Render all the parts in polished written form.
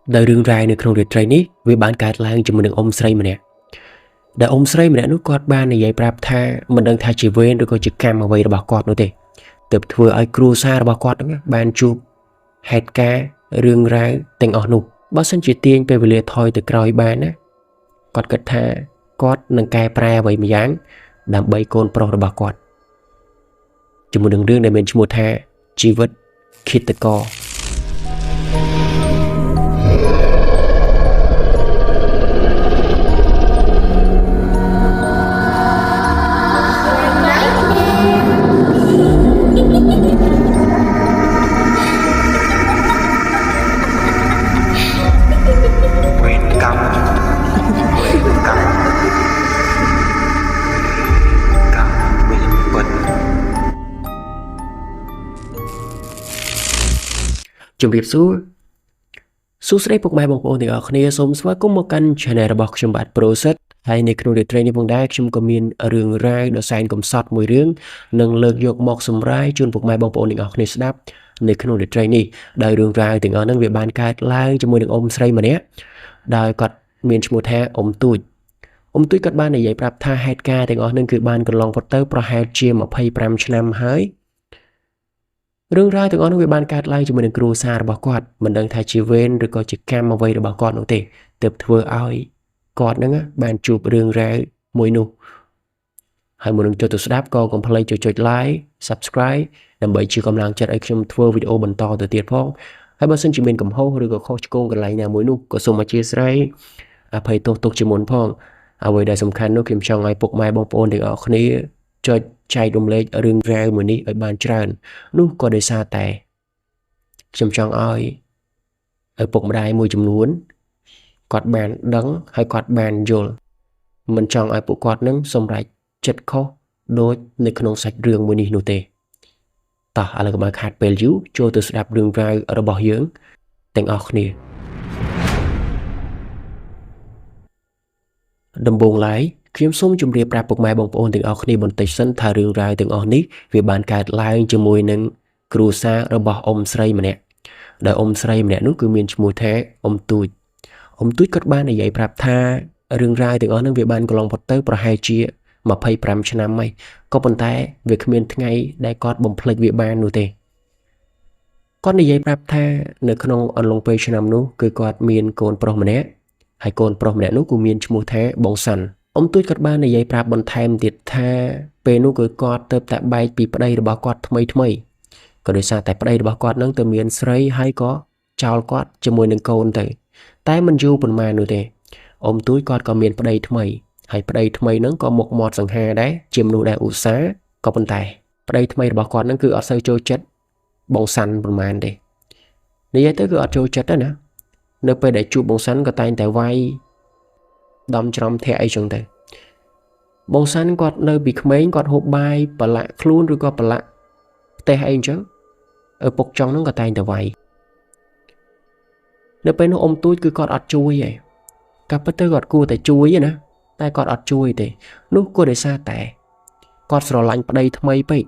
Đời rương rai nơi không được trái ní vì bạn cài lang cho mình đừng ôm say mà nè. Để ôm say mà nè nút cọt ba này dạy prap tha mình đang tha chỉ ven rồi có chỉ cam mà vậy là bà cọt nữa thế. Tập vừa ai cru xa là bà cọt đó ban chụp hạt cá rương rai tình ở nụ. Bác sinh chỉ tiên về về thôi từ còi bàn á. Cọt cất tha cọt nâng cài pra vậy mà dáng đam bay côn pro là bà cọt. Cho mình đừng rương để mình chỉ một tha chi vật khít tự co. Chào mừng số sấy phục mai bóng ôn thì ở khné sống xóa cũng một căn channelរបស់ខ្ញុំបាទ process ហើយនៅក្នុង training ផងដែរខ្ញុំក៏មានរឿងរ៉ាវដ៏សែនកំសត់មួយរឿងនឹងលើកយកមកសម្រាយជូនពុកម៉ែបងប្អូនទាំងអស់គ្នាស្ដាប់នៅក្នុង training នេះដោយរឿងរ៉ាវទាំងអស់ហ្នឹងវាបានកើតឡើងជាមួយនឹងអ៊ំស្រីម្នាក់ដោយគាត់មានឈ្មោះថាអ៊ំទូចគាត់បាននិយាយប្រាប់ថាហេតុការណ៍ទាំងអស់ហ្នឹងគឺបានកន្លងផុតទៅប្រហែលជា25ឆ្នាំហើយរឿងរ៉ាវទាំងអស់នោះវាបានកើតឡើងជាមួយនឹងគ្រួសាររបស់គាត់មិនដឹងថាជាវេនឬក៏ជាកម្មអ្វីរបស់គាត់នោះទេទើបធ្វើឲ្យគាត់ហ្នឹងបានជួបរឿងរ៉ាវមួយនោះហើយមុននឹងចូលទៅស្ដាប់ក៏កុំភ្លេចចុច like subscribe ដើម្បីជាកម្លាំងចិត្តឲ្យខ្ញុំធ្វើវីដេអូបន្តទៅទៀតផងហើយបើសិនជាមានកំហុសឬក៏ខុសឆ្គងកន្លែងណាមួយនោះក៏សូមអធិស្ឋានអភ័យទោសទុកជាមុនផងអ្វីដែលសំខាន់នោះខ្ញុំចង់ឲ្យពុកម៉ែបងប្អូនទាំងអស់គ្នាចុចចែករំលែករឿងរ៉ាវមួយនេះឲ្យបានច្រើននោះក៏ដោយសារតែខ្ញុំចង់ឲ្យពុកម្ដាយមួយចំនួនគាត់បានដឹងហើយគាត់បានយល់មិនចង់ឲ្យពួកគាត់នឹងសម្រេចចិត្តខុសដូចនៅក្នុងសាច់រឿងមួយនេះនោះទេតោះឥឡូវក៏មកខាត់ពេលយូរចូលទៅស្ដាប់រឿងរ៉ាវរបស់យើងទាំងអស់គ្នាដំបូងឡើយខ្ញុំសូមជម្រាបប្រាប់ពុកម៉ែបងប្អូនទាំងអស់គ្នាបន្តិចសិនថារឿងរ៉ាវទាំងអស់នេះវាបានកើតឡើងជាមួយនឹងគ្រួសាររបស់អ៊ំស្រីម្នាក់ដែលអ៊ំស្រីម្នាក់នោះគឺមានឈ្មោះថាអ៊ំទូចគាត់បាននិយាយប្រាប់ថារឿងរ៉ាវទាំងអស់ហ្នឹងវាបានកន្លងផុតទៅប្រហែលជា25ឆ្នាំហើយក៏ប៉ុន្តែវាគ្មានថ្ងៃដែលគាត់បំភ្លេចវាបាននោះទេគាត់និយាយប្រាប់ថានៅក្នុងអន្លង់ពេលឆ្នាំនោះគឺគាត់មានកូនប្រុសម្នាក់ហើយកូនប្រុសម្នាក់នោះគឺមានឈ្មោះថាបងសាន់អ៊ំទូចគាត់បាននិយាយប្រាប់បន្ថែមទៀតថាពេលនោះគឺគាត់ទៅតែបែកពីប្តីរបស់គាត់ថ្មីក៏ដោយសារតែប្តីរបស់គាត់នឹងទៅមានស្រីហើយក៏ចោលគាត់ជាមួយនឹងកូនទៅតែមិនយូរប៉ុន្មាននោះទេអ៊ំទូចគាត់ក៏មានប្តីថ្មីហើយប្តីថ្មីនឹងក៏មុខមាត់សង្ហាដែរជាមនុស្សដែលឧស្សាហ៍ក៏ប៉ុន្តែប្តីថ្មីរបស់គាត់នឹងគឺអត់សូវចូលចិត្តបងសាន់ប៉ុន្មានទេនិយាយទៅគឺអត់ចូលចិត្តទេណានៅពេលដែលជួបបងសាន់ក៏តែងតែវាយដំច្រំធាក់អីចឹងទៅបងសាន់គាត់នៅពីក្មេងគាត់ហូបបាយប្រឡាក់ខ្លួនឬក៏ប្រឡាក់ផ្ទះអីចឹងឪពុកចុងហ្នឹងក៏តែងតែវាយនៅពេលនោះអ៊ំទូចគឺគាត់អត់ជួយទេកាប់ទៅគាត់គួរតែជួយណាតែគាត់អត់ជួយទេនោះក៏ដោយសារតែគាត់ស្រឡាញ់ប្តីថ្មីពេក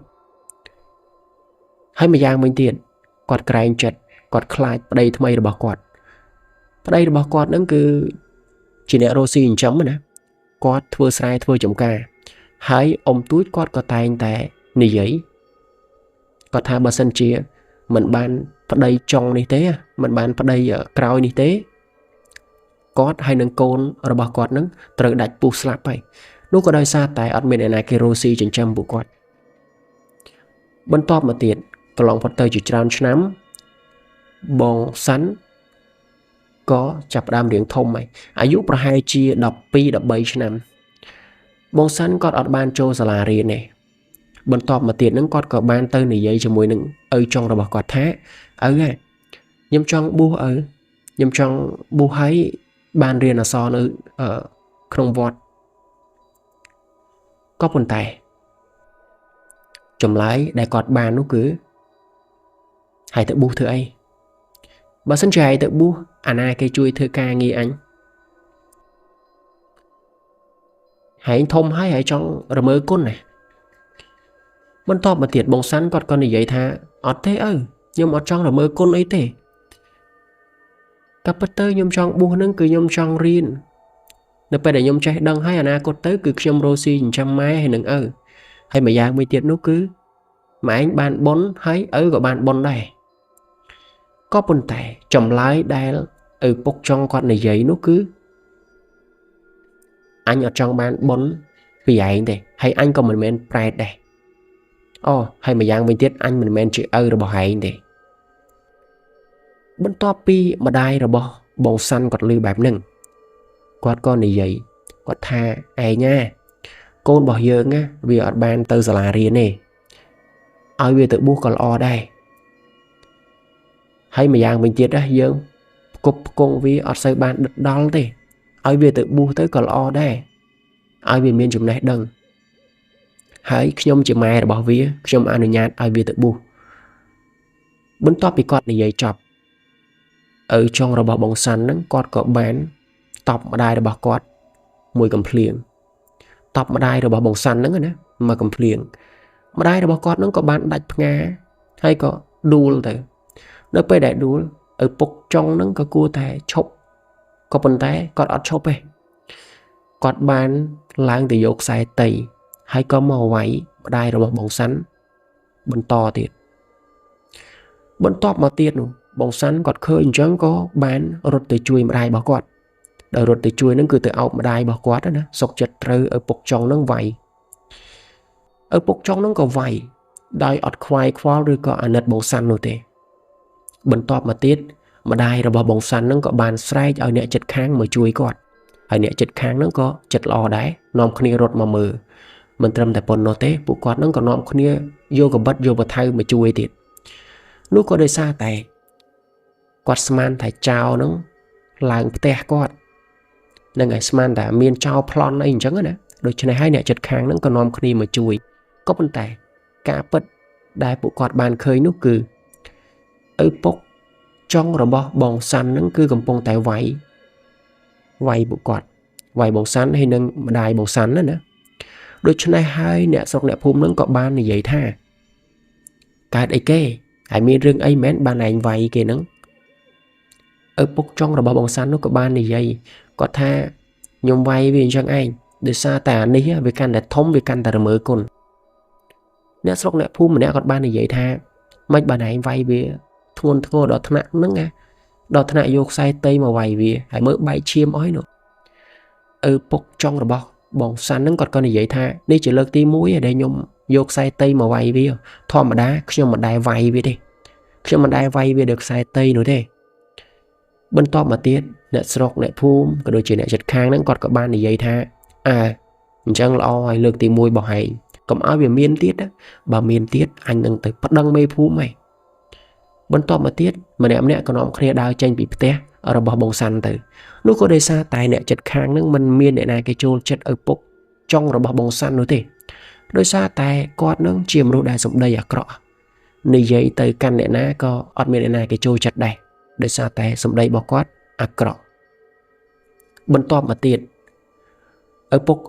ហើយម្យ៉ាងវិញទៀតគាត់ក្រែងចិត្តគាត់ខ្លាចប្តីថ្មីរបស់គាត់ហ្នឹងគឺជាអ្នករស់ស៊ីចិញ្ចឹមណាគាត់ធ្វើស្រែធ្វើចម្ការហើយអ៊ំទូចគាត់ក៏តែងតែនិយាយគាត់ថាបើសិនជាមិនបានប្តីចុងនេះទេមិនបានប្តីក្រោយនេះទេគាត់ហើយនឹងកូនរបស់គាត់នឹងត្រូវដាច់ពុះស្លាប់ហើយនោះក៏ដោយសារតែអត់មានអ្នកណាគេរស់ស៊ីចិញ្ចឹមពួកគាត់បន្ទាប់មកទៀតកន្លងផុតទៅជាច្រើនឆ្នាំបងសាន់ក៏ចាប់ផ្ដើមរៀងធំហើយអាយុប្រហែលជា12-13ឆ្នាំបងសាន់គាត់អត់បានចូលសាលារៀនទេបន្ទាប់មកទៀតហ្នឹងគាត់ក៏បានទៅនិយាយជាមួយនឹងឪចុងរបស់គាត់ថាឪខ្ញុំចង់បួសខ្ញុំចង់បួសឲ្យបានរៀនអក្សរនៅក្នុងវត្តក៏ប៉ុន្តែចម្លើយដែលគាត់បាននោះគឺហើយទៅបួសធ្វើអីបើសិនជាឲ្យទៅបួសអាណាគេជួយធ្វើការងារអញហើយធំហើយចង់រមើគុណណាបន្ទាប់មកទៀតបងសាន់គាត់ក៏និយាយថាអត់ទេខ្ញុំអត់ចង់រមើគុណអីទេ Cặp bất tới nhôm trong buông nâng cứ nhôm trong riêng nó phải để nhôm trái đăng hay anh à cốt tới cứ nhôm rosi trăm mai hay nâng hay mà giang mới tiết nó cứ mà anh bạn bón hay ở của bạn bón đây có bồn tẻ chồng lái đây ở bốc trong con này giấy nó cứ anh ở trong bạn bón vì anh đây hay anh còn mình men pride đây hay mà giang mới tiết anh mình men chữ rồi bỏ hay đây bên top pi mà đai rồi bỏ bông xanh quạt lư bạp nâng quạt con này giấy quạt tha ai nha con bỏ dương á vì ở ban từ giờ là riêng nè ai về tự buộc còn đây hay mà giang mình chết á dương cục con vì ở xây ban đứt đó thì ai về tự buộc tới còn đây ai về miền chùm này đừng hãy nhôm chỉ mai bỏ vía nhôm anh nhát ai về tự buộc bên top bị quạt này giấy chọc ở trong rồi bỏ bông xanh nó quạt có bán tóc mà đai rồi bỏ quạt mùi cầm phliền tóc mà đai rồi bỏ bông xanh nó nè mà cầm phliền mà đai rồi bỏ quạt nó có bán đạch ngá hay có đuôi từ nó phải đại đuôi ở bốc trong nó có cua thẻ chốc có phần té còn ở chốc ấy còn bán lang từ dọc xài tẩy hay có màu váy mà đai rồi bỏ bông xanh bên to tiệt bên top mà tiệt bông xanh còn khơi chẳng có bán rốt từ chui mà đai bỏ quạt đời rốt từ chui nó cứ từ áo mà đai bỏ quạt đó nè sọc chật rơi ở bốc trong nó vậy ở bốc trong nó có vậy đai ọt khoai khoa rồi có anh bông xanh rồi thế bên top mà tiết mà đai rồi bỏ bông xanh nó có bàn sray ở nè chật kháng mà chui quạt ở nè chật kháng nó có chật lò đáy nòm khnia rốt mà mờ mình trầm tại bồn nó thế bộ quạt nó có nòm khnia vô có bắt vô vào thay mà chui tiệt lúc có đời xa tại quạt sman thải trao nó làng tè quạt nên ngày sman đã miên trao plon này chẳng á đôi chân này hai nè chật kháng nó còn nòm khnia mà chui có bên tay cả bật đại bộ quạt bàn khơi nó cứ ở bốc trong rồi bỏ bông xanh nó cứ cầm bông tại vậy bộ quạt vậy bông xanh hay nâng đài bông xanh đó nè đôi chân này hai nè sọc nè phùm nó có ban này vậy tha cái đấy kê hãy miên rừng ấy mến ban này vậy kìa nâng ở bốc trong rồi bỏ bông xanh nó có ban này vậy có tha nhung vay vì chẳng anh để xa tà ní vì căn để thống vì căn tà mới con nè sọc nè phùm mà nè có ban này vậy tha mấy bà này vay vì thôn thô đó thằng nó nghe đó thằng vô sai tây mà vay vì hãy mới bay chiêm ói nữa bốc trong rồi bỏ bông xanh nó còn con này vậy tha đi chỉ lực tí mũi ở đây nhung vô sai tây mà vay vì thò mà đá khi mà đai vay vì đi khi mà đai vay vì được sai tây nữa thế bên to mà tiết nè sọc nè phum cái đôi chỉ nè chật khang nó còn có ban này vậy tha chẳng lo hay lực tí mũi bỏ hay cầm áo về miên tiết á bà miên tiết anh đừng tới bắt đăng mê phú mày bên to mà tiết mà nè còn nó kia đào tranh bị té ở bỏ bông xanh từ lúc có đây xa tài nè chật khang nước mình miên để này cái chôn chất ở bốc trong rồi bỏ bông xanh nữa thì đôi xa tài quạt nó chiêm đồ đài sống đây cọ nì giấy tới căn nè ná có ọt miên để này cái chôn chặt đây đôi xa tài sống đây bỏ quát cọ bên to mà tiết ở bốc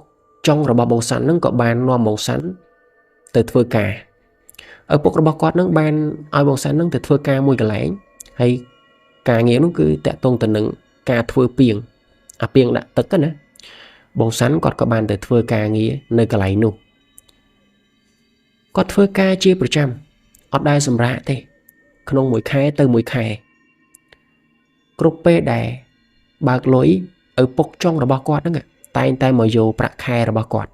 trong rồi bỏ bông xanh nó có bàn no màu xanh từ thưa cả ở bốc rồi bỏ quát nó ban ai bông xanh nó từ thưa ca mùi cả lãnh hay cả nghĩa nó cứ tẹt tôn từ nâng ca thưa piền piền đã tất cả nè bông xanh còn có bàn từ thưa ca nghĩa nơi cả lãnh nụ có thưa ca chia phần trăm ọt đai xâm rạ thế không mũi khai từ mũi khai group đài bạc lối ở bốc trong rồi bỏ quát đó tay tay mà dù bạc khai rồi bỏ quát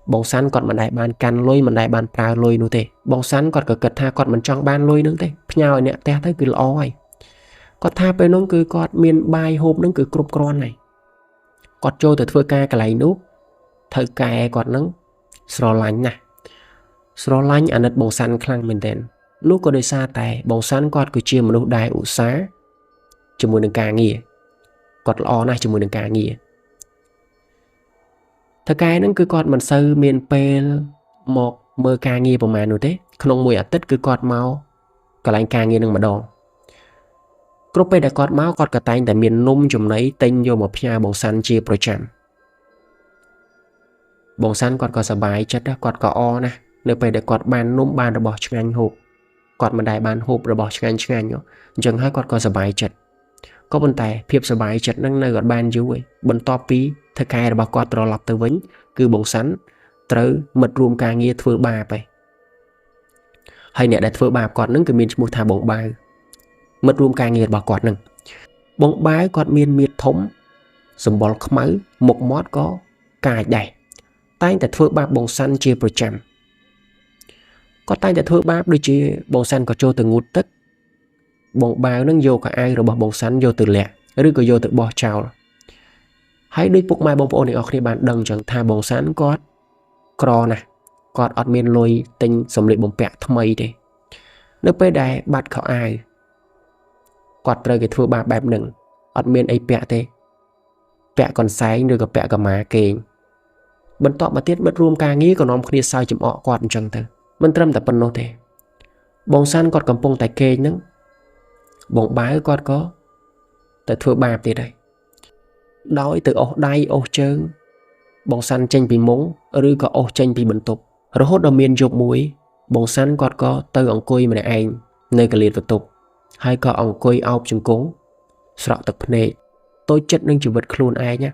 bông xanh còn mà đại bàn can lôi mà đại bàn prao lôi nữa thế bông xanh còn cật tha còn mình trong ban lôi nữa thế nhau nè te thấy cứ loi có tha bên nó cứ có miền bay hộp nó cứ cướp con này có trôi từ thưa ca cái lấy nước thời ca còn nó sro lạnh nè sro lạnh anh đất bông xanh khăng mình tên lúc có đời xa tài bông xanh còn cứ chia một lúc đài ủ xá cho mùi đừng ca nghĩa còn lo này cho mùi đừng ca nghĩa thời ca nó cứ còn mình sơ miền pê một mơ ca nghĩa vào mà nữa thế không mùi ở tích cứ còn mau cái lạnh ca nghĩa đừng mà đòn group đã có máu có cả tay tại miền nung chùm lấy tên vô một nhà bông xanh chia pro chạm bông xanh còn có sờ bài chất đó còn có nè nơi bây để còn bàn nung bàn rồi bỏ cho anh hộp còn mà đại bàn hộp rồi bỏ cho anh nhá chẳng hay còn có sờ bài chất có vấn đề phiệp sờ bài chật năng nơi gọt ban dưới ấy bận to pí thay cài bà quạt trò lọc từ vĩnh cứ bóng sắn tới mật rùm ca nghe thưa bà vậy hay nè đặt thưa bà quạt nâng cứ miên mua thà bóng bài mật rùm ca nghe bà quạt nâng bóng bài quạt miên miệt thống sầm bò máu một mót có cài đầy tay đặt thưa bà bóng sắn chia pro chạm có tay đặt thưa bà đôi chia bóng sắn có trôi từ ngút tức bóng bài nâng vô cả ai rồi bỏ bóng sắn vô từ lẹ rồi có vô từ bò chào hãy đi bốc mai bóng ôn này ở khi bạn đừng chẳng tha bóng sắn có cro nè còn ọt miên lôi tinh sầm lệ bóng bẹ thâm mây đi nếu bây đây bắt khó ai quạt rơi cái thua ba bẹp nừng ọt miên ấy bẹ thế bẹ còn sáng được gặp bẹ cả má kề bận tọa mà tiết mất room ca nghĩ còn ông kia sao chụp ọ quạt chẳng thôi mình trâm tập bận nô thế bóng sắn quạt cầm pông tại kê nứng bóng bái quạt có tại thua ba thì đây đói từ ổ đai ổ trơn bóng sắn tranh bị mống rồi có ổ tranh bị bẩn tục rồi hốt đầu miên dục mũi bóng sắn quạt có tới ông côi mà này anh nơi cả liệt vật tục hay có ông côi áo chừng cố sợ tập này tôi chất nâng chịu vật khuôn ai nhá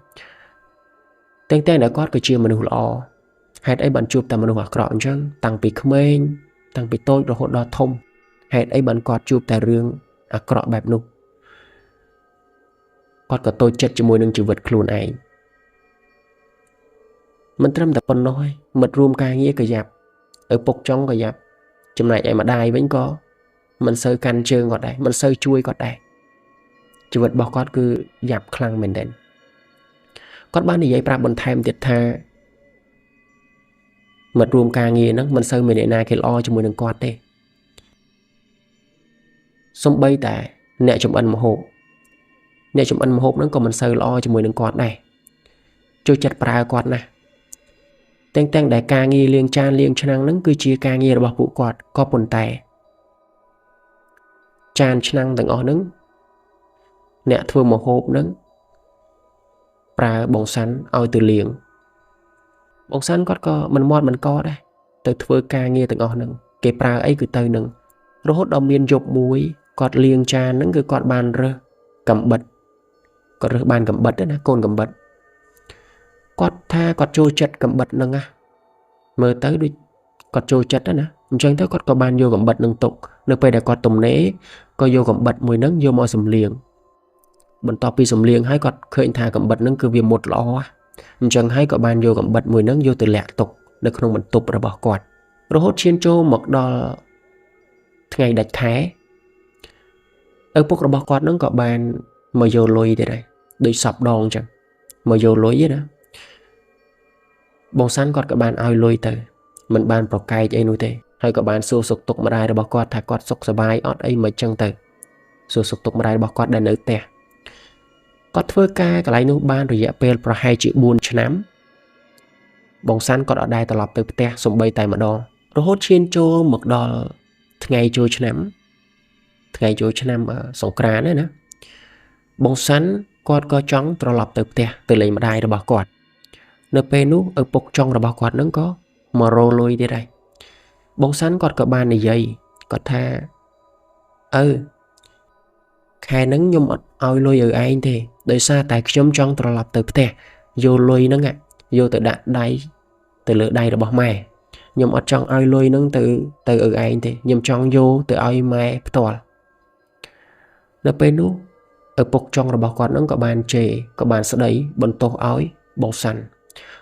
tên tên đã quát cái chia mà nụ lọ hãy ấy bạn chụp tầm mà nụ hoạt gọn chân tăng bị khmên tăng bị tôi rồi hốt đo thông hãy ấy bạn quát chụp tại rương gọn bẹp nụ quát có tôi chất cho môi nâng chịu vật khuôn ai mình trâm tập bần nói mật room ca nghĩa cái dạp ở bốc trong cái dạp chùm này em mà đai vẫn có mình sơ canh chơi ngọt đây mình sơ chui ngọt đây chỉ vật bỏ quát cứ dạp khăn mình đến quát bán thì giấy pra bần thêm tiệt tha mật room ca nghĩa nó mình sơ mình để này cái lo cho mình đừng quát đi xong bay tại nè chùm ăn một hộp nè chùm ăn một hộp nó còn mình sơ lo cho mình đừng quát đây cho chặt pra quát nè tên tên đại ca nghi liên chan liên chân năng cứ chia ca nghi bảo vụ quạt có bồn tè chan chân năng từng ở nứng nè thưa một hộp nứng pra bóng sắn oi từ liền bóng sắn có mình mót mình có đây từ thưa ca nghi từng ở nứng cái pra ấy cứ tới nứng rồi hốt đồng miên dục muối quạt liên chan nứng cứ quạt bàn rơ cầm bật quạt rơ bàn cầm bật đấy nè côn cầm bật quạt tha quạt trôi chật cầm bật nâng mơ tới đi quạt trôi chật đó nè chẳng thấy quạt có ban vô cầm bật nâng tục nước bây đã quạt tùng nế có vô cầm bật mùi nâng vô mọi sầm liền bận tọp đi sầm liền hay quạt khởi thà cầm bật nâng cứ vì một lọ chẳng hay có ban vô cầm bật mùi nâng vô từ lẹ tục được không bật tục rồi bỏ quạt rồi hốt chiên trô một đo ngày đạch thái ở bốc rồi bỏ quạt nâng có ban mà vô lôi đây đây đôi sọc đòn chẳng mà vô lối vậy đó bóng sắn quạt các bạn ai lôi từ mình bàn pro cay cho nuôi thế hay các bạn xô sụp tục mà đai rồi bỏ quạt thà quạt sụp sờ bài ót ấy mà chân từ xô sụp tục mà đai bỏ quạt đàn nữ tè quạt phơi ca cái lại nuôi ban rồi dạ pel pro 2 triệu buôn chấm bóng sắn quạt ở đây tập từ tè sụp bay tay mà đo rồi hốt chiên cho một đo ngày cho chấm ở sòng cà nữa nè bóng sắn quạt có trắng tập từ tè từ lấy mà đai rồi bỏ quạt nơi pe nút ở bọc trong là bao quạt nó có mà rô lôi đi đây bóng sắn quạt cả ban này dây có tha khai nắng nhôm oi lôi ở ai thì đời xa tại chấm trong trò lập từ thế vô lôi nó ngạ vô từ đạn đáy từ lửa đây là bỏ mè nhôm ở trong oi lôi nó từ ở ai thì nhôm trong vô từ oi mè toàn nơi pe nút ở bọc trong là bao quạt nó có bàn chè có bàn sẽ đấy bận tổ oi bóng sắn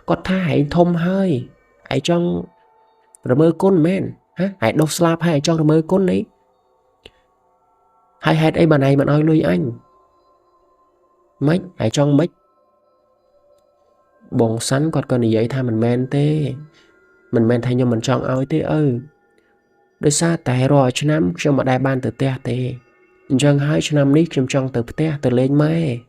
có tha hãy thông hơi hãy trong rồi mơ côn men hãy đọc slap hay trong rồi mơ côn đấy hãy hãy ấy bà này bạn ơi lui anh mấy hãy trong mấy bóng sắn còn cần vậy tha mình men tê mình men thay nhau mình trong ơi tê đôi xa tại rồi cho năm cho mà đại ban từ tê tê chẳng hai cho năm nít trong từ tê từ lên mấy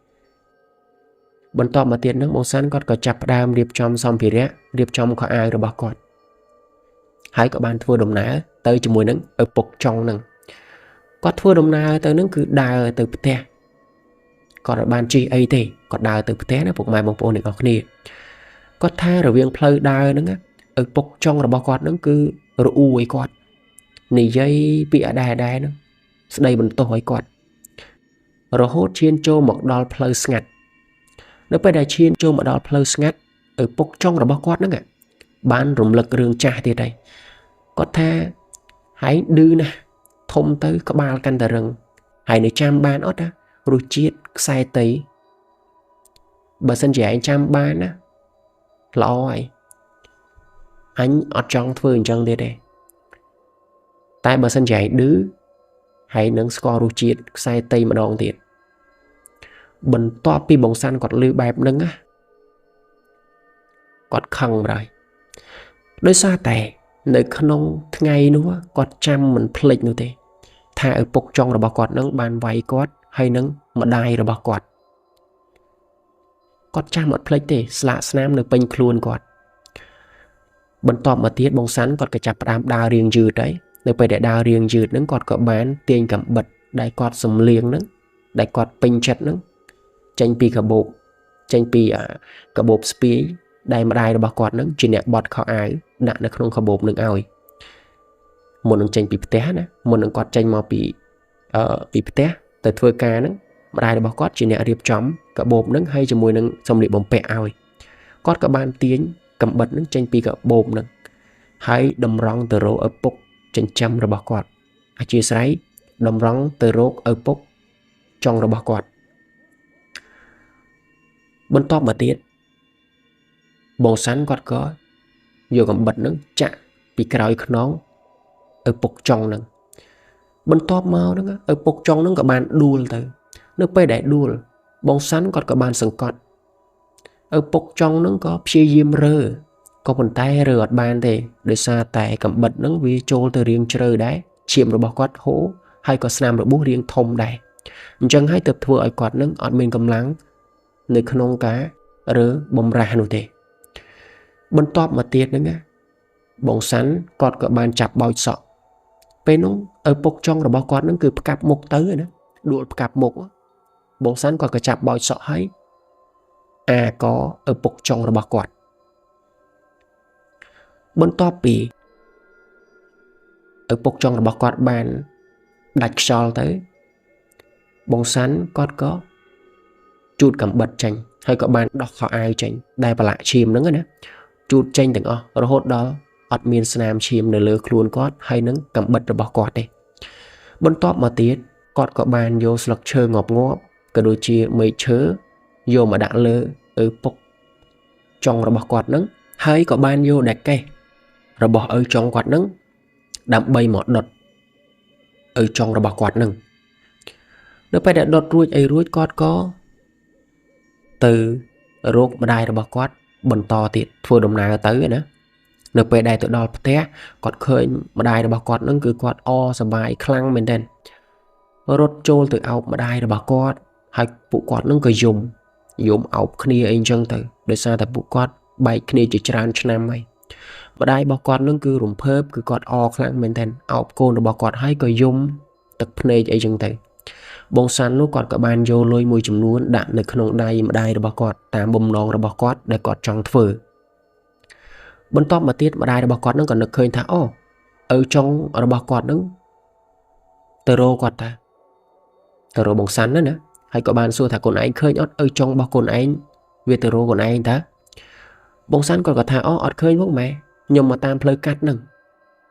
bận tọp mà tiền nước bóng sắn còn có chập đam điệp trong xong thì rẽ điệp trong có ai rồi bỏ quạt hãy có bàn thua đồng ná tới cho mùi nắng ở bọc trong nâng quát thua đồng ná tới nâng cứ đào từ tè còn ở bàn chi ấy thì còn đào từ tè nó phục mai bóng ôn để có kia có tha rồi viên play đào nâng ở bọc trong rồi bỏ quạt nâng cứ rồi u ấy quạt nì dây bị ở đài nó đây bận tổ ấy quạt រហូតឈានចូលមកដល់ផ្លូវស្ងាត់នៅពេលដែលឈានចូលមកដល់ផ្លូវស្ងាត់ឪពុកចុងរបស់គាត់ហ្នឹងបានរំលឹករឿងចាស់ទៀតហើយគាត់ថាហើយឌឺណាស់ធំទៅក្បាលកាន់តែរឹងហើយនៅចាំបានអត់ណារសជាតិខ្សែតីបើសិនជាឯងចាំបានណាល្អហើយអញអត់ចង់ធ្វើអញ្ចឹងទៀតទេតែបើសិនជាឯងឌឺហើយនឹងស្គាល់រសជាតិខ្សែតីម្ដងទៀតបន្ទាប់ពីបងសាន់គាត់លឺបែបហ្នឹងណាគាត់ខឹងម្ដងដោយសារតែនៅក្នុងថ្ងៃនោះគាត់ចាំមិនភ្លេចនោះទេថាឪពុកចុងរបស់គាត់នឹងបានវាយគាត់ហើយនឹងម្ដាយរបស់គាត់ចាំអត់ភ្លេចទេស្លាកស្នាមនៅពេញខ្លួនគាត់បន្ទាប់មកទៀតបងសាន់គាត់ក៏ចាប់ផ្ដើមដើររៀងយឺតហើយនៅពេលដែលដើររៀងយឺតហ្នឹងគាត់ក៏បានទាញកាំបិតដែលគាត់សំលៀងហ្នឹងដែលគាត់ពេញចិត្តហ្នឹងចេញពីកាបូបកាបូបស្ពាយដែលម្ដាយរបស់គាត់ហ្នឹងជាអ្នកបត់ខោអាវដាក់នៅក្នុងកាបូបនឹងឲ្យមុននឹងចេញពីផ្ទះណាមុននឹងគាត់ចេញមកពីផ្ទះទៅធ្វើការហ្នឹងម្ដាយរបស់គាត់ជាអ្នករៀបចំកាបូបហ្នឹងហើយជាមួយនឹងសម្លៀកបំពាក់ឲ្យគាត់ក៏បានទាញកាំបិតហ្នឹងចេញពីកាបូបហ្នឹងហើយតម្រង់ទៅរកឪពុកចិញ្ចឹមរបស់គាត់អធិស្ឋានតម្រង់ទៅរកឪពុកចុងរបស់គាត់បន្ទាប់មកទៀតបងសាន់គាត់ក៏យកកាំបិតហ្នឹងចាក់ពីក្រោយខ្នងឪពុកចុងហ្នឹងបន្ទាប់មកហ្នឹងឪពុកចុងហ្នឹងក៏បានដួលទៅនៅពេលដែលដួលបងសាន់គាត់ក៏បានសង្កត់ឪពុកចុងហ្នឹងក៏ព្យាយាមរើក៏ប៉ុន្តែរើអត់បានទេដោយសារតែកាំបិតហ្នឹងវាចូលទៅរាងជ្រៅដែរឈាមរបស់គាត់ហូរហើយក៏ស្នាមរបួសរាងធំដែរអញ្ចឹងហើយទើបធ្វើឲ្យគាត់ហ្នឹងអត់មានកម្លាំងនៅក្នុងការរើបំរាស់នោះទេបន្ទាប់មកទៀតហ្នឹងបងសាន់គាត់ក៏បានចាប់បោចសក់ពេលនោះឪពុកចុងរបស់គាត់ហ្នឹងគឺផ្កាប់មុខទៅណាដួលផ្កាប់មុខបងសាន់គាត់ក៏ចាប់បោចសក់ហើយក៏ឪពុកចុងរបស់គាត់បន្ទាប់ពីឪពុកចុងរបស់គាត់បានដាច់ខ្យល់ទៅបងសាន់គាត់ក៏ជូតកាំបិតចេញហើយក៏បានដោះខោអាវចេញដែលប្រឡាក់ឈាមហ្នឹងណាជូតចេញទាំងអស់រហូតដល់អត់មានស្នាមឈាមនៅលើខ្លួនគាត់ហើយនឹងកាំបិតរបស់គាត់ទេបន្ទាប់មកទៀតគាត់ក៏បានយកស្លឹកឈើងាប់ងាប់ក៏ដូចជាមែកឈើយកមកដាក់លើឪពុកចុងរបស់គាត់ហ្នឹងហើយក៏បានយកដែកកេះរបស់ឪចុងគាត់ហ្នឹងដើម្បីមកដុតឪចុងរបស់គាត់ហ្នឹងនៅពេលដែលដុតរួចគាត់ក៏ទៅរកម្ដាយរបស់គាត់បន្តទៀតធ្វើដំណើរទៅណានៅពេលដែលទៅដល់ផ្ទះគាត់ឃើញម្ដាយរបស់គាត់ហ្នឹងគឺគាត់សប្បាយខ្លាំងមែនទែនរត់ចូលទៅអោបម្ដាយរបស់គាត់ហើយពួកគាត់ហ្នឹងក៏យំអោបគ្នាអីចឹងទៅដោយសារតែពួកគាត់បែកគ្នាជាច្រើនឆ្នាំហើយម្ដាយរបស់គាត់ហ្នឹងគឺរំភើបគឺគាត់ខ្លាំងមែនទែនអោបកូនរបស់គាត់ហើយក៏យំទឹកភ្នែកអីចឹងទៅបងសាន់នោះគាត់ក៏បានយកលុយមួយចំនួនដាក់នៅក្នុងដៃម្ដាយរបស់គាត់តាមបំណងរបស់គាត់ដែលគាត់ចង់ធ្វើបន្ទាប់មកទៀតម្ដាយរបស់គាត់នឹងក៏នឹកឃើញថាឪចុងរបស់គាត់នឹងទៅរកគាត់ទៅរកបងសាន់ណាហើយក៏បានសួរថាកូនឯងឃើញអត់ឪចុងរបស់កូនឯងវាទៅរកកូនឯងតើបងសាន់គាត់ក៏ថាអត់ឃើញផងម៉ែខ្ញុំមកតាមផ្លូវកាត់ហ្នឹង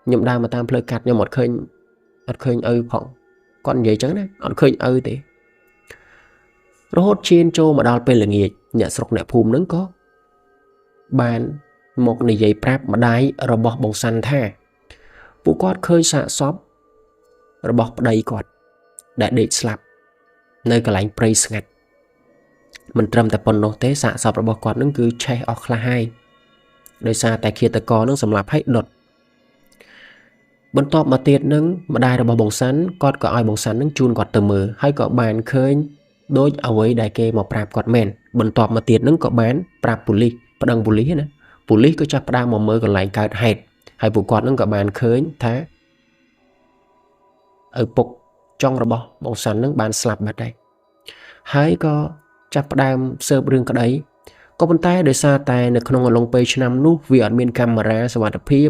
ខ្ញុំដើរមកតាមផ្លូវកាត់ខ្ញុំអត់ឃើញឪផងគាត់និយាយចឹងណាអត់ឃើញឪទេរហូតឈានចូលមកដល់ពេលល្ងាចអ្នកស្រុកអ្នកភូមិហ្នឹងក៏បានមកនិយាយប្រាប់ម្ដាយរបស់បងសាន់ថាពួកគាត់ឃើញសាកសពរបស់ប្តីគាត់ដែលដេកស្លាប់នៅកន្លែងព្រៃស្ងាត់មិនត្រឹមតែប៉ុណ្ណោះទេសាកសពរបស់គាត់នឹងគឺឆេះអស់ខ្លះហើយដោយសារតែឃាតករនឹងសម្លាប់ឲ្យដុតបន្ទាប់មកទៀតនឹងម្ដាយរបស់បងសាន់គាត់ក៏ឲ្យបងសាន់នឹងជូនគាត់ទៅមើលហើយក៏បានឃើញដូចអ្វីដែលគេមកប្រាប់គាត់មែនបន្ទាប់មកទៀតនឹងក៏បានប្រាប់ប៉ូលីសប្តឹងប៉ូលីសណាប៉ូលីសក៏ចាប់ផ្ដើមមកមើលកន្លែងកើតហេតុហើយពួកគាត់នឹងក៏បានឃើញថាឪពុកចុងរបស់បងសាន់នឹងបានស្លាប់បាត់ហើយក៏ចាប់ផ្ដើមស៊ើបរឿងក្តីក៏ប៉ុន្តែដោយសារតែនៅក្នុងអំឡុងពេលឆ្នាំនោះវាអត់មានកាមេរ៉ាសុវត្ថិភាព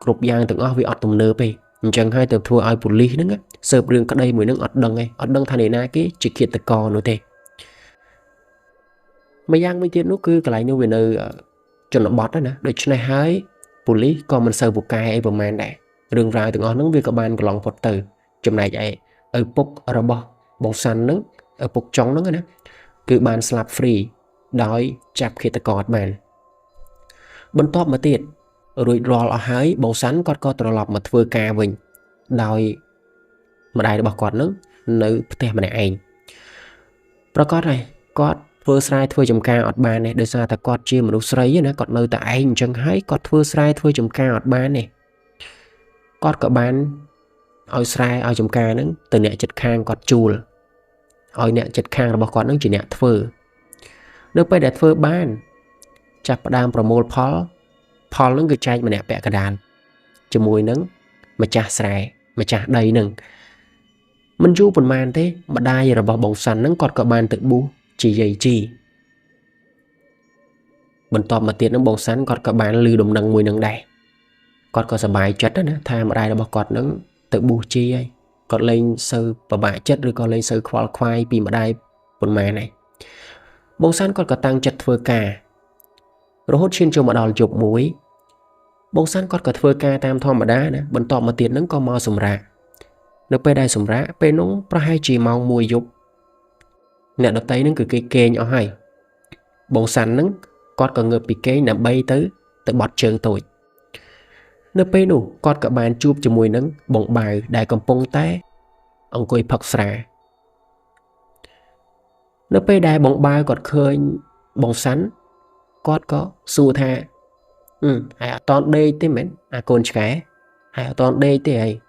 គ្រប់យ៉ាងទាំងអស់វាអត់ទំនើបទេ chẳng hai từ thua ai police nữa sơ rừng cái đây mới nước ọt đằng thằng này na cái chỉ kiện từ cò nữa thế mấy giang mấy tiếng nó cứ cái lại như về nơi cho nó bọt đó nè để cho này hái police còn mình sơ buộc cài bờ màn này rừng rào từng on nó việc các bạn lòng phật từ chùm này vậy ở bốc ở bò bông xanh nước ở bốc trống nó nè cứ bàn slap free đói chạp khi ta cọt bàn bên top mà tiệt rồi rò ở hái bông xanh có trò lọc mà thưa ca mình đói mà đại bọc cọt nước nữ tem mà này anh pro cọt này cọt thưa sai thưa chùm ca ọt bàn này đời xa ta cọt chia mà đâu sấy nữa cọt nơi tại anh chẳng hái cọt thưa sai thưa chùm ca ọt bàn này cọt cả bàn ôi sai ôi chùm ca nữa từ nẹ chật khang cọt chùl ôi nẹ chật khang là bọc cọt nó chỉ nẹ thưa được bây để thưa bàn chặt đam promote Paul nó cứ chạy mà nè bẹ cả đàn cho mùi nắng mà chả xài mà chả đầy nừng mình chú phần màn thế mà đai rồi bỏ bóng xanh nó còn cả bàn tự bu chỉ dày chi mình tọt mà tiền nó bóng xanh còn cả bàn lưu đồng nâng mùi nâng đầy còn có sờ bài chất đó nè tha mà đai rồi bỏ cọt nó tự bu chi ấy còn lên sơ và bài chất rồi còn lên sơ khoai vì mà đai phần màn này bóng xanh còn cả tăng chất vừa cả rồi hốt xin cho mà đòi chụp mũi bông xanh còn cả thưa ca tam thom mà đá nè bận tọt mà tiền nó có mò sùng rạ nó pe đây sùng rạ pe nó pra hai chỉ mong mùi dục nè đợt tay nó cứ kê nhỏ hay bông xanh nó còn cả ngợp bị kê nằm bay tới bọt trường tuổi nó pe đủ còn cả bàn chụp cho mùi nắng bông bài đại cầm pông té ông coi phật xà nó pe đại bông bài còn khơi bông xanh có xu tha hãy toàn đây thế mến con cái hãy toàn đây thế ấy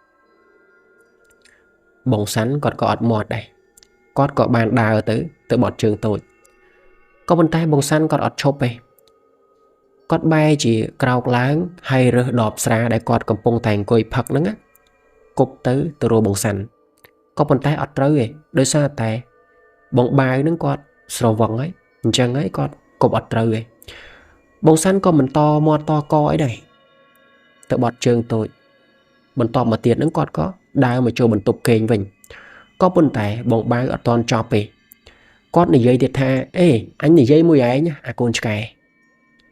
bóng sắn còn có ọt mọt đây có bàn đào tới bọt trường tội có bên tay bóng sắn còn ọt chốc đây có bay chỉ cào láng hay rơ đọp xa để còn cầm bông thành coi phật nữa cục tới từ rồi bóng sắn có bên tay ọt rơi ấy đôi xa tay bóng bài nó còn sầu vòng ấy chẳng ấy còn cục ọt rơi ấy bông xanh có mình to mò to co ấy đây tự bọt trường tôi mình to mà tiền nó còn có đau mà cho mình tục kênh mình có bên tay bông bay ở toàn chọc ấy con này dây thiệt tha ê anh này dây mùi ấy nhá con cái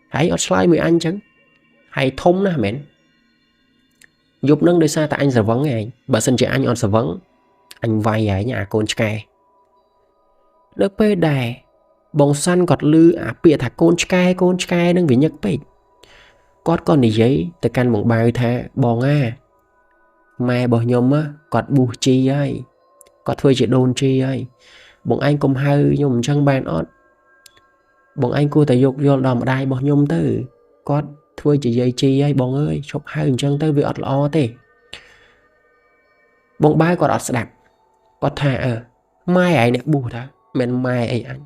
hãy ở slide mùi anh chứ hãy thông nè mến giúp nâng đây xa tại anh giờ vấn này bà xin chị anh on giờ vấn anh vay ấy nhá con cái nước bê đài bông xanh gọt lư bịa thả con trai nâng vì nhật bích con này giấy từ căn bông bao thả bông mai bỏ nhóm gọt bù chi ấy gọt thuê chị đôn chi ấy bông anh cũng hơi nhung chân bàn ớt bông anh cô tài dục vô đòm đai bỏ nhóm tư gọt thuê chị giấy chi ấy bông ơi chụp hai chân tư vì ọt lo tê bông bao gọt ọt đạp gọt thả mai ấy nè bù thả men mai ấy anh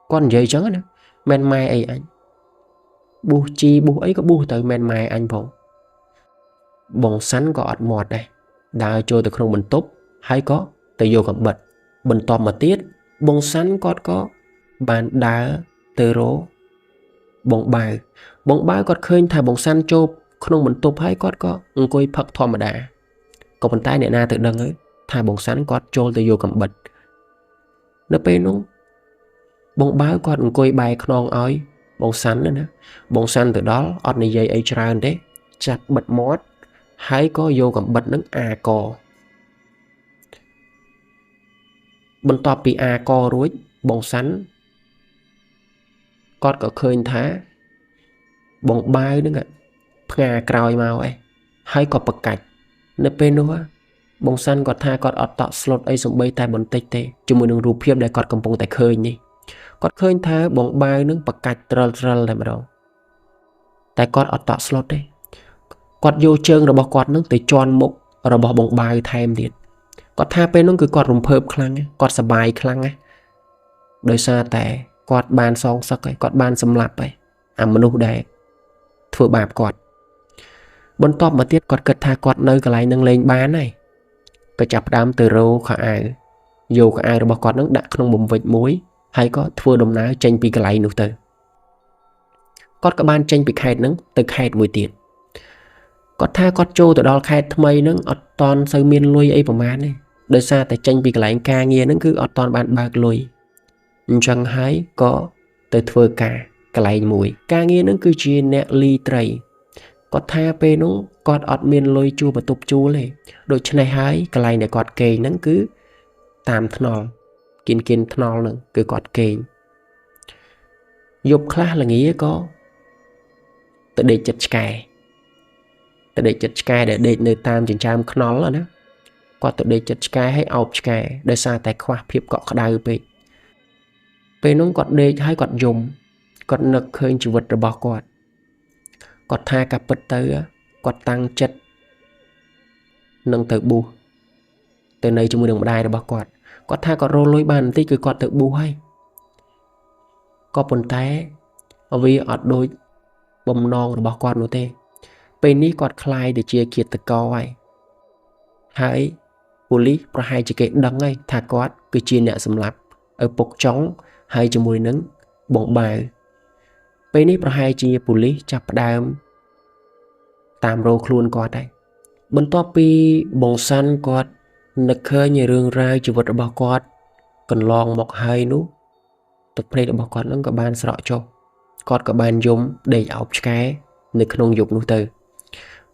con dây trắng nữa men mai ấy anh bu chi bu ấy có bu từ men mai anh phụ bông sắn có ọt mọt đây đào trôi từ không mình tốt hay có từ vô gặp bật bình to mà tiết bông sắn có bàn đá từ rố bông bài có khơi thả bông sắn trôi không mình tốt hay có coi phật thò mà đã còn bàn tay này na tự đăng ấy thả bông sắn có trôi từ vô gặp bật nó pe nó bông báo con coi bài non ói bông xanh nữa nè bông xanh từ đó ọt này dây ấy tràn đấy chặt bật mót hãy có vô cầm bật nâng cò bên top bị co rối bông xanh con có khơi thá bông bài nữa ạ ngà còi màu ấy hãy có bậc cạch nó bên nữa bông xanh có tha con ọt tọ slot ấy dùng bay tay bồn tê tê chúng mình đừng rụp hiếp để con cầm bông tay khơi nhỉ con khơi thá bông bài nâng bậc cạch trần lại mà đâu tại con ọt tọ slot đấy con vô chân rồi bỏ con nâng tới tròn mục rồi bỏ bông bài thêm điện con tha bên nó cứ con rùm phơm khăn con sờ bài khăn đời xa tại con bàn song sắc ấy con bàn xâm lạp ấy mà nụ đây thừa bạp con bên top mà tiết con cất tha con nơi cái lại nâng lên bán này cái chập đám từ rô khả ai dù khả ai rồi bỏ con nâng đã không bùm vịt muối hay có thua đồng ná tranh bị cái lại nụ từ con các ban tranh bị khai nâng từ khai mùi tiền គាត់ថាគាត់ចូលទៅដល់ខេត្តថ្មីហ្នឹងអត់តន់សូវមានលុយអីប្រហែលទេដោយសារតែចេញពីកន្លែងការងារហ្នឹងគឺអត់តន់បានបើកលុយអញ្ចឹងហើយក៏ទៅធ្វើការកន្លែងមួយការងារហ្នឹងគឺជាអ្នកលីត្រីគាត់ថាពេលនោះគាត់អត់មានលុយជួលបន្ទប់ជួលទេដូច្នេះហើយកន្លែងដែលគាត់គេងហ្នឹងគឺតាមថ្នល់គិនថ្នល់ហ្នឹងគឺគាត់គេងយប់ខ្លះល្ងាក៏ទៅដេកចិត្តឆ្កែដែលដេកនៅតាមចិញ្ចើមថ្នល់ណាគាត់ទៅដេកចិត្តឆ្កែហើយអោបឆ្កែដោយសារតែខ្វះភាពកក់ក្ដៅពេកពេលនោះគាត់ដេកហើយគាត់យំគាត់នឹកឃើញជីវិតរបស់គាត់ថាការពិតទៅគាត់តាំងចិត្តនឹងទៅប៊ូសទៅនៅជាមួយនឹងម្ដាយរបស់គាត់ថាគាត់រកលុយបានបន្តិចគឺគាត់ទៅប៊ូសហើយក៏ប៉ុន្តែវាអត់ដូចបំណងរបស់គាត់នោះទេពេលនេះគាត់ខ្លាយទៅជាឃាតករហើយប៉ូលីសប្រហែលជាគេដឹងហើយថាគាត់គឺជាអ្នកសម្លាប់ឪពុកចុងហើយជាមួយនឹងបងបាវពេលនេះប្រហែលជាប៉ូលីសចាប់ផ្ដើមតាមរកខ្លួនគាត់ហើយបន្ទាប់ពីបងសាន់គាត់នឹកឃើញរឿងរ៉ាវជីវិតរបស់គាត់កន្លងមកហើយនោះទឹកភ្នែករបស់គាត់នឹងក៏បានស្រក់ចុះគាត់ក៏បានយំដេកអោបឆ្កែនៅក្នុងយប់នោះទៅ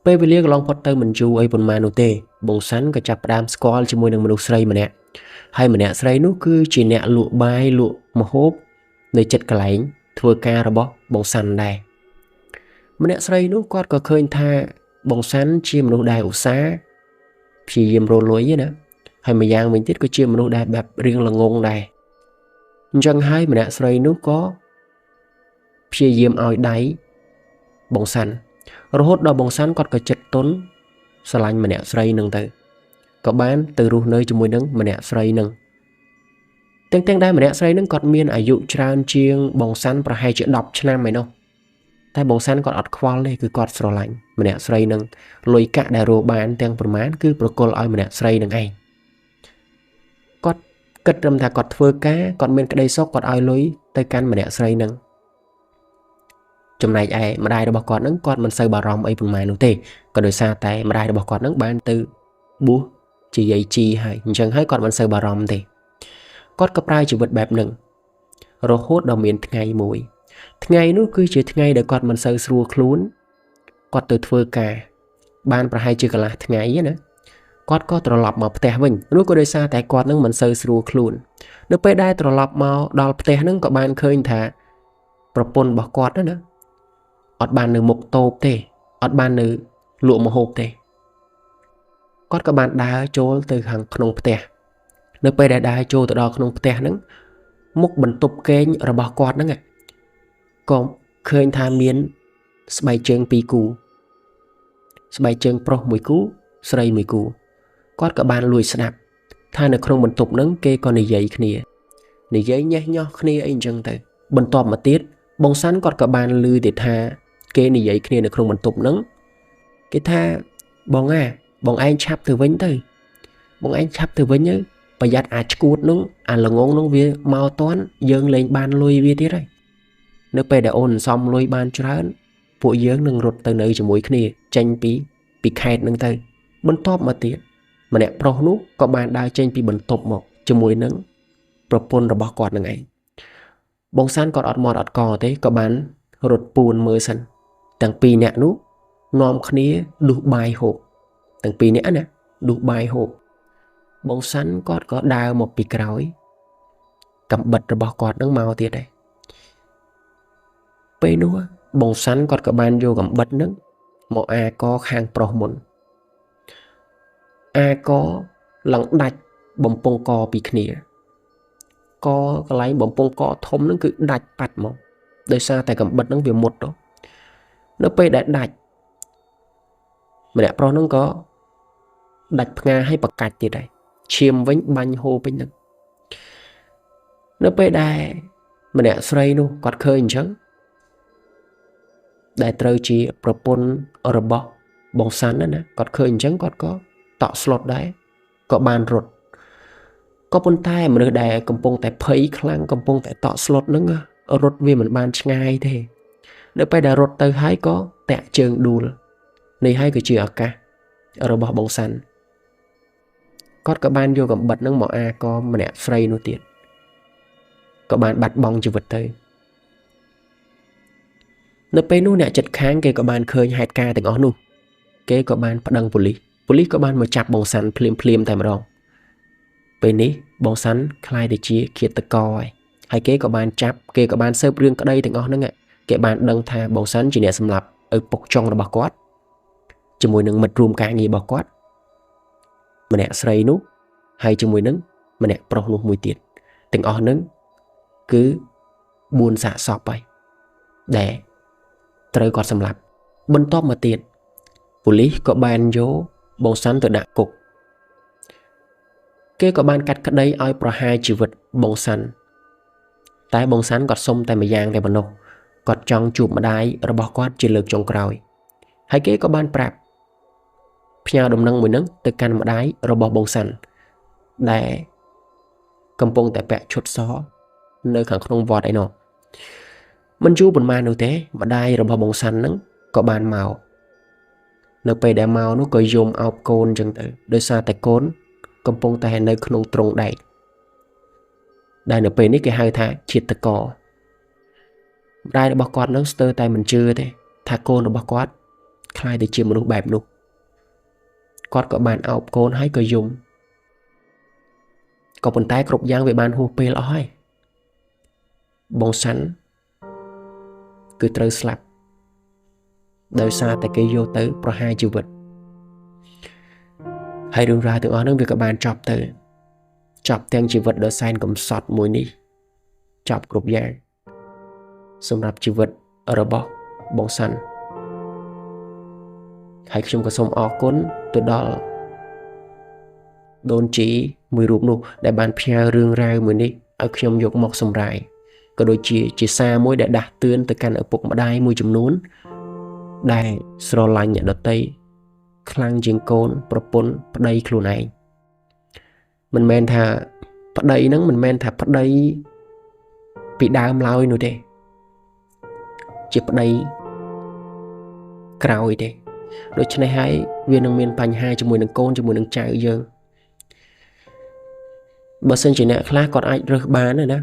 ពេលវេលាកន្លងផុតទៅមិនយូរអីប៉ុន្មាននោះទេបងសាន់ក៏ចាប់ផ្ដើមស្គាល់ជាមួយនឹងមនុស្សស្រីម្នាក់ហើយម្នាក់ស្រីនោះគឺជាអ្នកលក់បាយលក់ម្ហូបនៅចិត្តកន្លែងធ្វើការរបស់បងសាន់ដែរម្នាក់ស្រីនោះគាត់ក៏ឃើញថាបងសាន់ជាមនុស្សដែលឧស្សាហ៍ព្យាយាមរកលុយណាហើយម្យ៉ាងវិញទៀតក៏ជាមនុស្សដែលបែបរៀងល្ងងដែរអញ្ចឹងហើយម្នាក់ស្រីនោះក៏ព្យាយាមឲ្យដៃបងសាន់រហូតដល់បងសាន់គាត់ក៏ចិត្តទន់ស្រឡាញ់ម្នាក់ស្រីនឹងទៅក៏បានទៅរស់នៅជាមួយនឹងម្នាក់ស្រីនឹងទាំងដែលម្នាក់ស្រីនឹងគាត់មានអាយុច្រើនជាងបងសាន់ប្រហែលជា10ឆ្នាំឯនោះតែបងសាន់គាត់អត់ខ្វល់ទេគឺគាត់ស្រឡាញ់ម្នាក់ស្រីនឹងលុយកាក់ដែលរកបានទាំងប្រមាណគឺប្រគល់ឲ្យម្នាក់ស្រីនឹងឯងគាត់គិតត្រឹមថាគាត់ធ្វើការគាត់មានក្តីសុខគាត់ឲ្យលុយទៅកាន់ម្នាក់ស្រីនឹងចំណែកឯម្ដាយរបស់គាត់នឹងគាត់មិនសូវបារម្ភអីប៉ុន្មាននោះទេក៏ដោយសារតែម្ដាយរបស់គាត់នឹងបានទៅប៊ូសជាយាយជីហើយអញ្ចឹងហើយគាត់មិនសូវបារម្ភទេគាត់ក៏ប្រើជីវិតបែបហ្នឹងរហូតដល់មានថ្ងៃមួយថ្ងៃនោះគឺជាថ្ងៃដែលគាត់មិនសូវស្រួលខ្លួនគាត់ទៅធ្វើការបានប្រហែលជាកន្លះថ្ងៃណាគាត់ក៏ត្រឡប់មកផ្ទះវិញនោះក៏ដោយសារតែគាត់នឹងមិនសូវស្រួលខ្លួននៅពេលដែលត្រឡប់មកដល់ផ្ទះហ្នឹងក៏បានឃើញថាប្រពន្ធរបស់គាត់ណាអត់បាននៅមុខតូបទេអត់បាននៅលក់ម្ហូបទេគាត់ក៏បានដើរចូលទៅខាងក្នុងផ្ទះនៅពេលដែលដើរចូលទៅដល់ក្នុងផ្ទះហ្នឹងមុខបន្ទប់គេងរបស់គាត់ហ្នឹងក៏ឃើញថាមានស្បែកជើង2គូស្បែកជើងប្រុស1គូស្រី1គូគាត់ក៏បានលួចស្ដាប់ថានៅក្នុងបន្ទប់ហ្នឹងគេក៏និយាយគ្នានិយាយញ៉េះញោះគ្នាអីអញ្ចឹងទៅបន្ទាប់មកទៀតបងសាន់គាត់ក៏បានឮទៀតថាគេនិយាយគ្នានៅក្នុងបន្ទប់ហ្នឹងគេថាបងឯងឆាប់ទៅវិញទៅបងឯងឆាប់ទៅវិញទៅប្រយ័ត្នអាឈួតហ្នឹងអាល្ងងហ្នឹងវាមកតន់យើងលែងបានលុយវាទៀតហើយនៅពេលដែលអូនសំលុយបានច្រើនពួកយើងនឹងរត់ទៅនៅជាមួយគ្នាចេញពីខេត្តហ្នឹងទៅបន្ទាប់មកទៀតម្នាក់ប្រុសនោះក៏បានដើរចេញពីបន្ទប់មកជាមួយនឹងប្រពន្ធរបស់គាត់នឹងឯងបងសាន់គាត់អត់មាត់អត់កទេក៏បានរត់ពួនមើលសិនទាំងពីរនាក់នោះនាំគ្នាដួសបាយហូបទាំងពីរនាក់ណាដួសបាយហូបបងសាន់គាត់ក៏ដើរមកពីក្រោយកំបិតរបស់គាត់នឹងមកទៀតដែរពេលនោះបងសាន់គាត់ក៏បានយកកំបិតនឹងមកអាកខាងប្រុសមុនអាកឡើងដាច់បំពង់កពីគ្នាកកន្លែងបំពង់កធំហ្នឹងគឺដាច់ប៉ាត់មកដោយសារតែកំបិតហ្នឹងវាមុតទៅនៅពេលដែលដាច់ម្នាក់ប្រុសហ្នឹងក៏ដាច់ផ្ងាឲ្យប្រកាច់ទៀតដែរឈាមវិញបាញ់ហូរពេញហ្នឹងនៅពេលដែលម្នាក់ស្រីនោះគាត់ឃើញអញ្ចឹងដែលត្រូវជាប្រពន្ធរបស់បងសាន់ណាគាត់ឃើញអញ្ចឹងគាត់ក៏តក់ស្លុតដែរក៏បានរត់ក៏ប៉ុន្តែមនុស្សដែលកំពុងតែភ័យខ្លាំងកំពុងតែតក់ស្លុតហ្នឹងរត់វាមិនបានឆ្ងាយទេនៅពេលដែលរត់ទៅហើយក៏តាក់ជើងដួល នេះហើយគឺជាឱកាសរបស់បងសាន់គាត់ក៏បានយកកំបិតនឹងមកអាក៏ម្នាក់ស្រីនោះទៀតក៏បានបាត់បង់ជីវិតទៅនៅពេលនោះអ្នកចិត្តខាងគេក៏បានឃើញហេតុការណ៍ទាំងអស់នោះគេក៏បានប្តឹងប៉ូលីសក៏បានមកចាប់បងសាន់ភ្លាមតែម្ដងពេលនេះបងសាន់ខ្លាយទៅជាឃាតករហើយគេក៏បានចាប់គេក៏បានស៊ើបរឿងក្តីទាំងអស់ហ្នឹងគេបានដឹងថាបងសាន់ជាអ្នកសម្លាប់ឪពុកចុងរបស់គាត់ជាមួយនឹងមិត្តរួមការងាររបស់គាត់ម្នាក់ស្រីនោះហើយជាមួយនឹងម្នាក់ប្រុសនោះមួយទៀតទាំងអស់ហ្នឹងគឺ4សាកសពហើយដែលត្រូវគាត់សម្លាប់បន្ទាប់មកទៀតប៉ូលីសក៏បានយកបងសាន់ទៅដាក់គុកគេក៏បានកាត់ក្តីឲ្យប្រហារជីវិតបងសាន់តែបងសាន់គាត់សុំតែម្យ៉ាងតែប៉ុណ្ណោះគាត់ចង់ជួបម្ដាយរបស់គាត់ជាលើកចុងក្រោយហើយគេក៏បានប្រាប់ផ្ញើដំណឹងមួយហ្នឹងទៅកាន់ម្ដាយរបស់បងសាន់ដែលកំពុងតែពាក់ឈុតសនៅខាងក្នុងវត្តឯណោះមិនយូរប៉ុន្មាននោះទេម្ដាយរបស់បងសាន់ហ្នឹងក៏បានមកនៅពេលដែលមកនោះក៏យំអោបកូនអញ្ចឹងទៅដោយសារតែកូនកំពុងតែនៅក្នុងទ្រុងដែកដែលនៅពេលនេះគេហៅថាឃាតករម្ដាយរបស់គាត់នឹងស្ទើរតែមិនជឿទេថាកូនរបស់គាត់ខ្លាយទៅជាមនុស្សបែបនោះគាត់ក៏បានអោបកូនហើយក៏យំក៏ប៉ុន្តែគ្រប់យ៉ាងវាបានហួសពេលអស់ហើយបងសាន់គឺត្រូវស្លាប់ដោយសារតែគេយកទៅប្រហារជីវិតហើយរឿងរ៉ាវទាំងអស់ហ្នឹងវាក៏បានចប់ទៅចប់ទាំងជីវិតដ៏សែនកំសត់មួយនេះចប់គ្រប់យ៉ាងសម្រាប់ជីវិតរបស់បងសាន់ហើយខ្ញុំក៏សូមអរគុណទៅដល់ដូនជីមួយរូបនោះដែលបានផ្ញើរឿងរ៉ាវមួយនេះឲ្យខ្ញុំយកមកសម្រាយក៏ដូចជាសារមួយដែលដាស់តឿនទៅកាន់ឪពុកម្ដាយមួយចំនួនដែលស្រឡាញ់អ្នកដទៃខ្លាំងជាងកូនប្រពន្ធប្តីខ្លួនឯងមិនមែនថាប្តីហ្នឹងមិនមែនថាប្តីពីដើមឡើយនោះទេជាប្តីក្រោយទេដូច្នេះហើយវានឹងមានបញ្ហាជាមួយនឹងកូនជាមួយនឹងចៅយើងបើសិនជាអ្នកខ្លះគាត់អាចរើសបានណា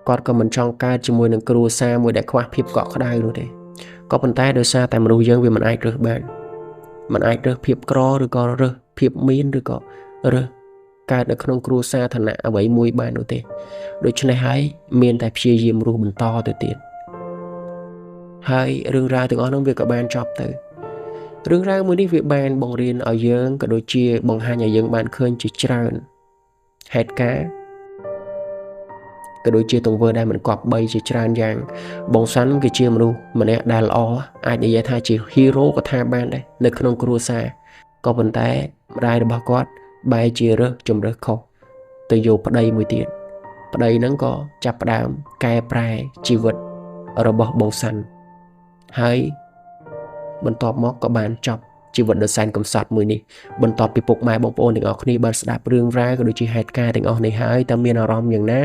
គាត់ក៏មិនចង់កើតជាមួយនឹងគ្រួសារមួយដែលខ្វះភាពកក់ក្ដៅនោះទេក៏ប៉ុន្តែដោយសារតែមនុស្សយើងវាមិនអាចរើសបានមិនអាចរើសភាពក្រឬក៏រើសភាពមានឬក៏រើសកើតនៅក្នុងគ្រួសារឋានៈអ្វីមួយបាននោះទេដូច្នេះហើយមានតែព្យាយាមរស់បន្តទៅទៀតហើយរឿងរ៉ាវទាំងអស់នោះវាក៏បានចប់ទៅរឿងរ៉ាវមួយនេះវាបានបង្រៀនឲ្យយើងក៏ដូចជាបង្ហាញឲ្យយើងបានឃើញជាច្រើនហេតុការណ៍ក៏ដូចជាទង្វើដែលមិនគប្បីជាច្រើនយ៉ាងបងសាន់គឺជាមនុស្សម្នាក់ដែលល្អអាចនិយាយថាជាហ៊ីរ៉ូក៏ថាបានដែរនៅក្នុងគ្រួសារក៏ប៉ុន្តែម្ដាយរបស់គាត់បែរជារើសជំរើសខុសទៅយកប្តីមួយទៀតប្តីហ្នឹងក៏ចាប់ផ្ដើមកែប្រែជីវិតរបស់បងសាន់ហើយបន្ទាប់មកក៏បានចប់ជីវិតដ៏សែនកំសត់មួយនេះបន្ទាប់ពីពុកម៉ែបងប្អូនទាំងអស់គ្នាបានស្ដាប់រឿងរ៉ាវក៏ដូចជាហេតុការណ៍ទាំងអស់នេះហើយតើមានអារម្មណ៍យ៉ាងណា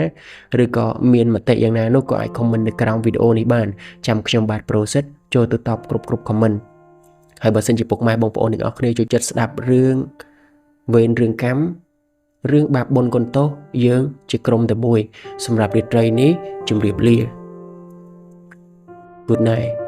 ឬក៏មានមតិយ៉ាងណានោះក៏អាច comment នៅក្រោមវីដេអូនេះបានចាំខ្ញុំបាទ Process ចូលទៅតបគ្រប់ comment ហើយបើសិនជាពុកម៉ែបងប្អូនទាំងអស់គ្នាចូលចិត្តស្ដាប់រឿងវេនរឿងកម្មរឿងបាបបុណ្យកុនទោសយើងជាក្រុមតែមួយសម្រាប់រាត្រីនេះជម្រាបលា Good night